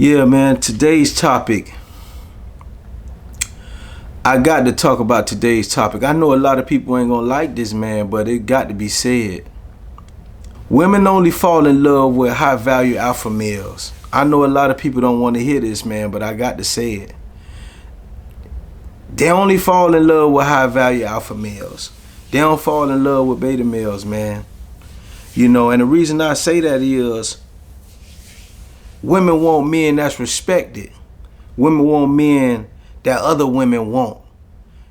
Yeah, man, today's topic. I got to talk about today's topic. I know a lot of people ain't gonna like this, man, but it got to be said. Women only fall in love with high value alpha males. I know a lot of people don't want to hear this, man, but I got to say it. They only fall in love with high value alpha males. They don't fall in love with beta males, man. And the reason I say that is women want men that's respected. Women want men that other women want.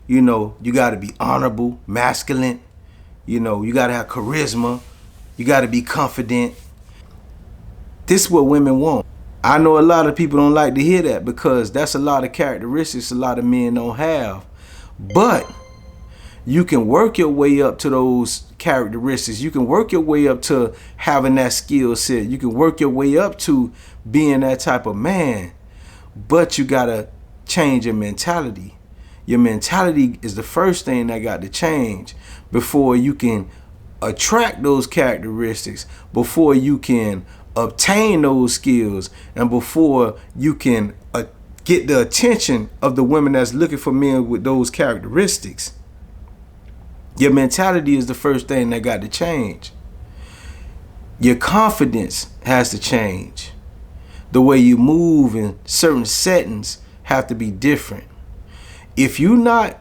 You got to be honorable, masculine. You got to have charisma. You got to be confident. This is what women want. I know a lot of people don't like to hear that because that's a lot of characteristics a lot of men don't have. But you can work your way up to those characteristics. You can work your way up to having that skill set. You can work your way up to being that type of man. But you got to change your mentality. Your mentality is the first thing that got to change before you can attract those characteristics, before you can obtain those skills, and before you can get the attention of the women that's looking for men with those characteristics. Your mentality is the first thing that got to change. Your confidence has to change. The way you move in certain settings have to be different. If you're not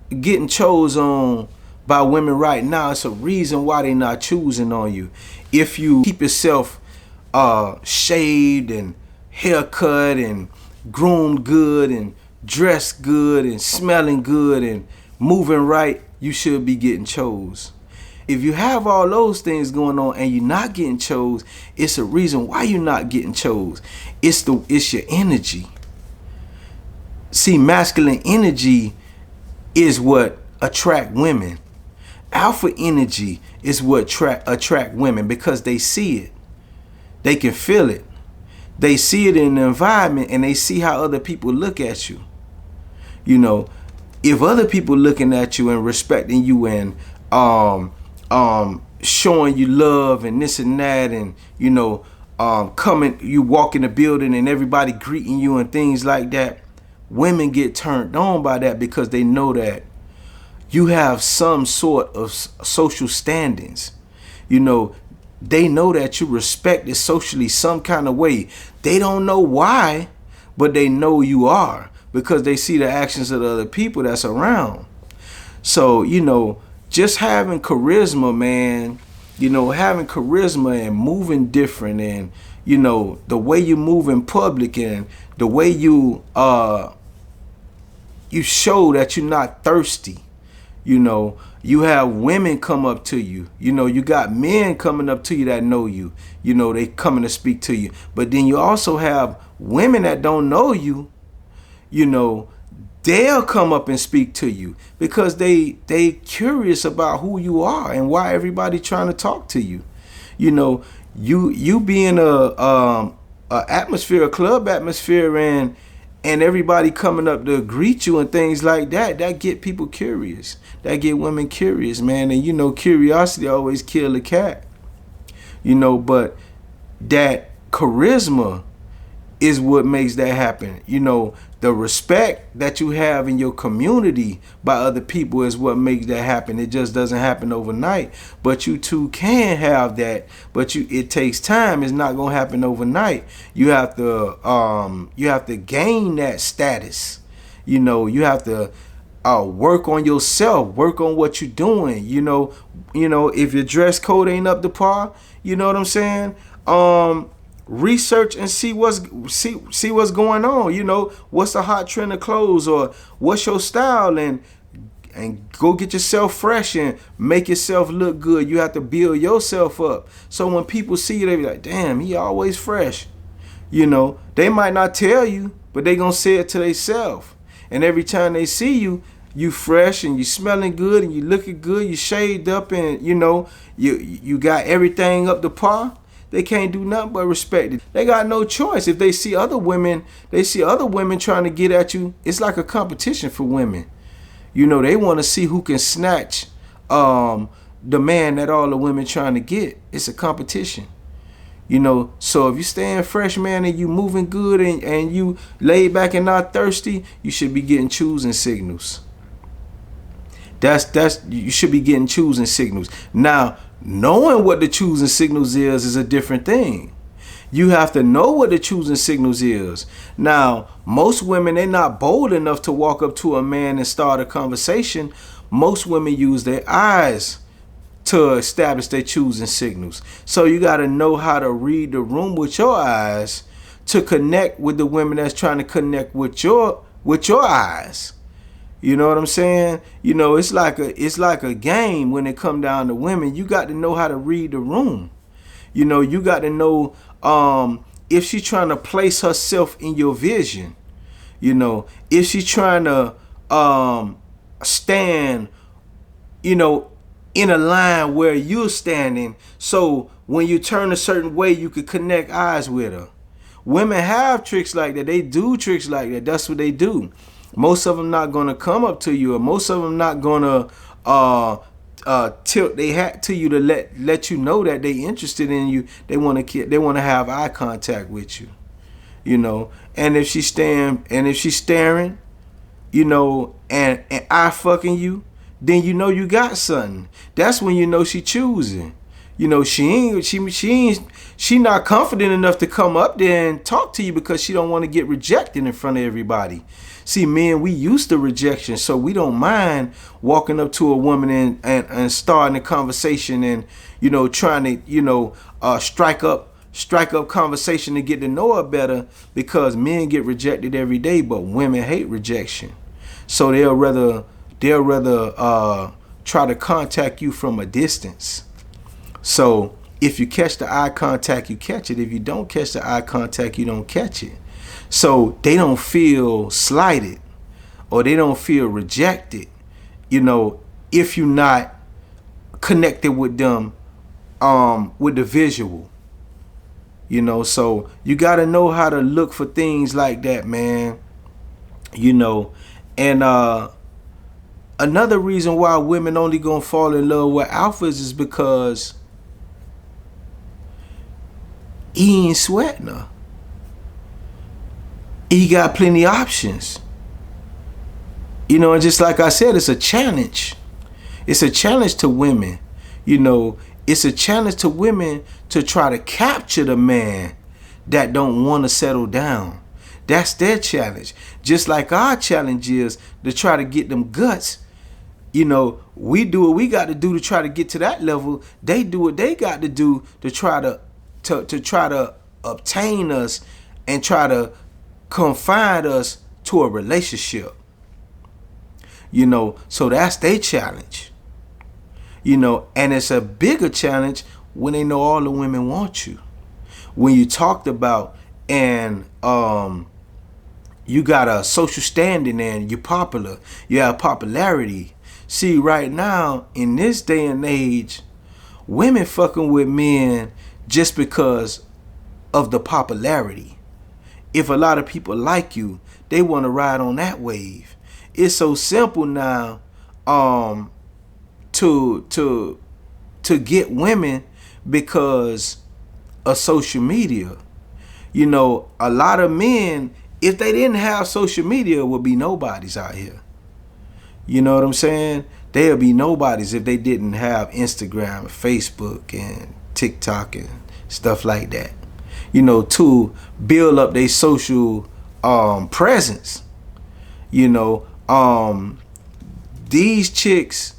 getting chose on by women right now, it's a reason why they're not choosing on you. If you keep yourself shaved and haircut and groomed good and dressed good and smelling good and moving right, you should be getting chose. If you have all those things going on and you're not getting chose, it's a reason why you're not getting chose. It's your energy. See, masculine energy is what attract women. Alpha energy is what attract women because they see it. They can feel it. They see it in the environment and they see how other people look at you. If other people looking at you and respecting you and showing you love and this and that and you walk in the building and everybody greeting you and things like that, women get turned on by that because they know that you have some sort of social standings. They know that you're respected socially some kind of way. They don't know why, but they know you are because they see the actions of the other people that's around. So, just having charisma, man, having charisma and moving different and, the way you move in public and the way you show that you're not thirsty. You have women come up to you. You got men coming up to you that know you. They coming to speak to you. But then you also have women that don't know you. They'll come up and speak to you because they curious about who you are and why everybody trying to talk to you. You being a atmosphere, a club atmosphere, and everybody coming up to greet you and things like that get people curious. That get women curious, man. And curiosity always kill a cat. But that charisma is what makes that happen. The respect that you have in your community by other people is what makes that happen. It just doesn't happen overnight. But you too can have that. But it takes time. It's not gonna happen overnight. You have to gain that status. You have to work on yourself, work on what you're doing. If your dress code ain't up to par, you know what I'm saying? Research and see what's going on. What's the hot trend of clothes or what's your style, and go get yourself fresh and make yourself look good. You have to build yourself up. So when people see you, they be like, damn, he always fresh. They might not tell you, but they gonna say it to themselves. And every time they see you, you fresh and you smelling good and you looking good, you shaved up and you got everything up to par. They can't do nothing but respect it. They got no choice. If they see other women trying to get at you, it's like a competition for women. They want to see who can snatch the man that all the women trying to get. It's a competition. You know, so if you staying fresh, man, and you moving good and you laid back and not thirsty, you should be getting choosing signals. That's you should be getting choosing signals. Now, knowing what the choosing signals is a different thing. You have to know what the choosing signals is. Now, most women, they're not bold enough to walk up to a man and start a conversation. Most women use their eyes to establish their choosing signals. So you got to know how to read the room with your eyes to connect with the women that's trying to connect with your eyes. You know what I'm saying? You know, it's like a game when it come down to women. You got to know how to read the room. You know, you got to know if she's trying to place herself in your vision. You know, if she's trying to stand, you know, in a line where you're standing, so when you turn a certain way, you could connect eyes with her. Women have tricks like that. They do tricks like that. That's what they do. Most of them not gonna come up to you, or most of them not gonna tilt their hat to you to let you know that they interested in you. They want to have eye contact with you. You know, and if she's staring, you know, and eye fucking you, then you know you got something. That's when you know she choosing. You know, she not confident enough to come up there and talk to you because she don't want to get rejected in front of everybody. See, men, we used to rejection, so we don't mind walking up to a woman and starting a conversation and, you know, trying to, you know, strike up conversation to get to know her better, because men get rejected every day, but women hate rejection. So they'll rather try to contact you from a distance. So if you catch the eye contact, you catch it. If you don't catch the eye contact, you don't catch it. So they don't feel slighted or they don't feel rejected, you know, if you're not connected with them with the visual. You know, so you got to know how to look for things like that, man. You know, and another reason why women only gonna fall in love with alphas is because he ain't sweating her. He got plenty of options. You know, and just like I said, it's a challenge. It's a challenge to women. You know, it's a challenge to women to try to capture the man that don't want to settle down. That's their challenge. Just like our challenge is to try to get them guts. You know, we do what we got to do to try to get to that level. They do what they got to do to try to obtain us and try to confine us to a relationship. You know, so that's their challenge. You know, and it's a bigger challenge when they know all the women want you. When you talked about and you got a social standing and you're popular, you have popularity. See, right now in this day and age, women fucking with men just because of the popularity. If a lot of people like you, they want to ride on that wave. It's so simple now to get women because of social media. You know, a lot of men, if they didn't have social media, would be nobodies out here. You know what I'm saying? They'll be nobodies if they didn't have Instagram, Facebook, and TikTok and stuff like that. You know, to build up their social presence. You know, these chicks,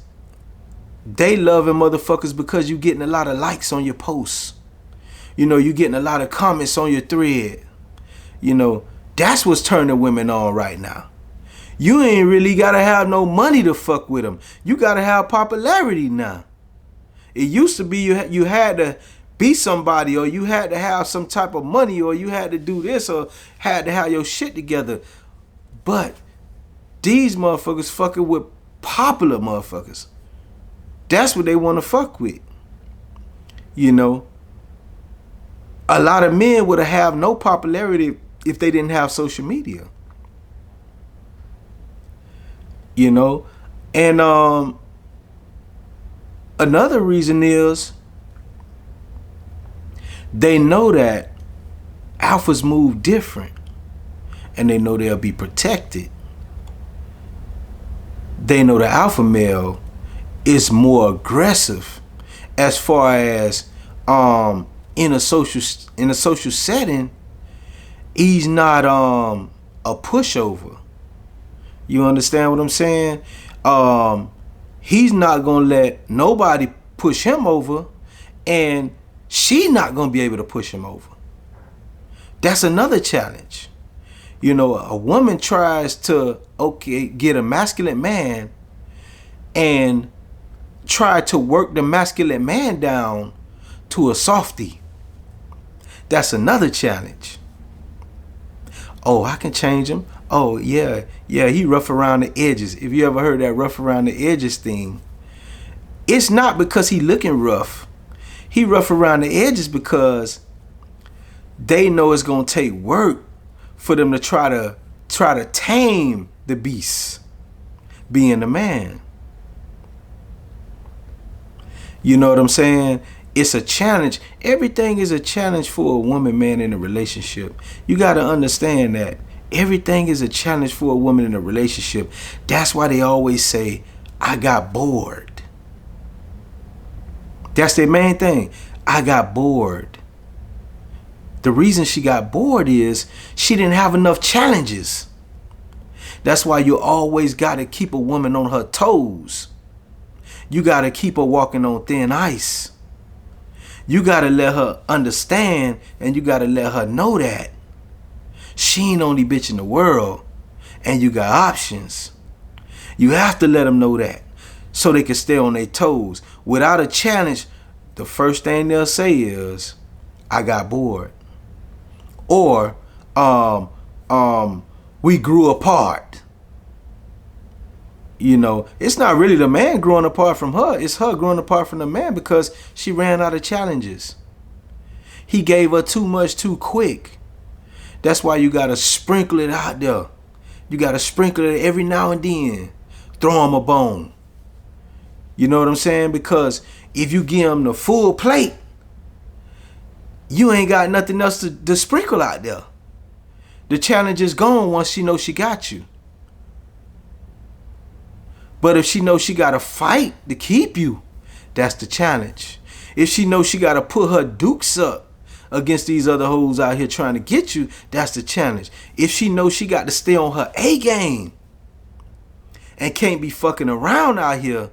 they loving motherfuckers because you getting a lot of likes on your posts. You know, you getting a lot of comments on your thread. You know, that's what's turning women on right now. You ain't really gotta have no money to fuck with them. You gotta have popularity now. It used to be you had to be somebody, or you had to have some type of money, or you had to do this, or had to have your shit together. But these motherfuckers fucking with popular motherfuckers. That's what they want to fuck with. You know, a lot of men would have no popularity if they didn't have social media. You know, and another reason is They know that alphas move different, and they know they'll be protected. They know the alpha male is more aggressive as far as in a social setting. He's not a pushover. You understand what I'm saying? He's not gonna let nobody push him over, and she's not gonna be able to push him over. That's another challenge. You know, a woman tries to get a masculine man and try to work the masculine man down to a softie. That's another challenge. Oh, I can change him. Oh, yeah, he rough around the edges. If you ever heard that rough around the edges thing, it's not because he looking rough. He rough around the edges because they know it's gonna take work for them to try to tame the beast, being the man. You know what I'm saying? It's a challenge. Everything is a challenge for a woman, man, in a relationship. You got to understand that. Everything is a challenge for a woman in a relationship. That's why they always say, I got bored. That's their main thing. I got bored. The reason she got bored is she didn't have enough challenges. That's why you always got to keep a woman on her toes. You got to keep her walking on thin ice. You got to let her understand, and you got to let her know that she ain't only bitch in the world, and you got options. You have to let them know that so they can stay on their toes. Without a challenge, the first thing they'll say is, I got bored. Or, we grew apart. You know, it's not really the man growing apart from her. It's her growing apart from the man because she ran out of challenges. He gave her too much too quick. That's why you got to sprinkle it out there. You got to sprinkle it every now and then. Throw him a bone. You know what I'm saying? Because if you give him the full plate, you ain't got nothing else to sprinkle out there. The challenge is gone once she knows she got you. But if she knows she got to fight to keep you, that's the challenge. If she knows she got to put her dukes up against these other hoes out here trying to get you, that's the challenge. If she knows she got to stay on her A game and can't be fucking around out here,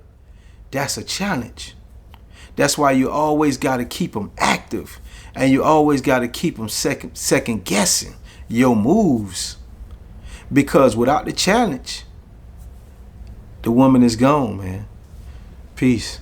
that's a challenge. That's why you always got to keep them active, and you always got to keep them second guessing your moves, because without the challenge, the woman is gone, man. Peace.